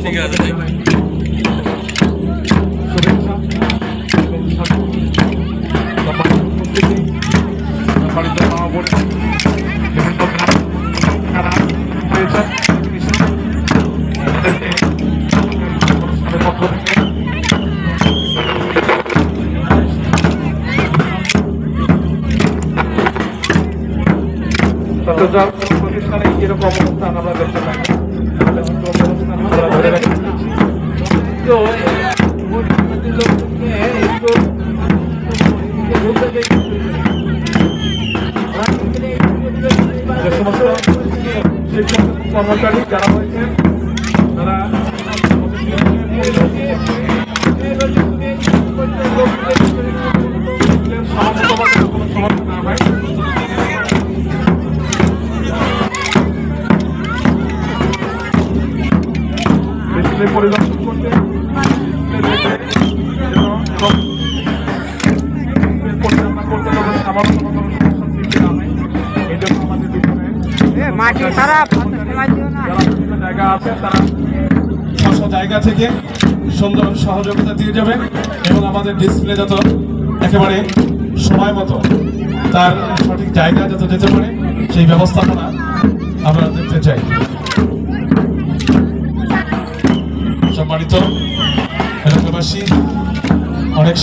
ঠিক আছে। প্রতিষ্ঠানে এরকম অবস্থান আমরা দেখতে পাই যে সমস্ত শিক্ষক কর্মচারী যারা হয়েছেন তারা পরিদর্শন করতে পরিচালনা করতে যাতে সামান্য কোনো সমস্যা সৃষ্টি না হয় এই জন্য আমাদের পিছনে যারা বিভিন্ন জায়গা আছে তারা স্ব জায়গা থেকে সুন্দর সহযোগিতা দিয়ে যাবে এবং আমাদের ডিসপ্লে যত একেবারে সময় মতো তার সঠিক জায়গা যত যেতে পারে সেই ব্যবস্থাপনা আমরা দেখতে চাই। সম্মানিত এলাকাবাসী, অনেক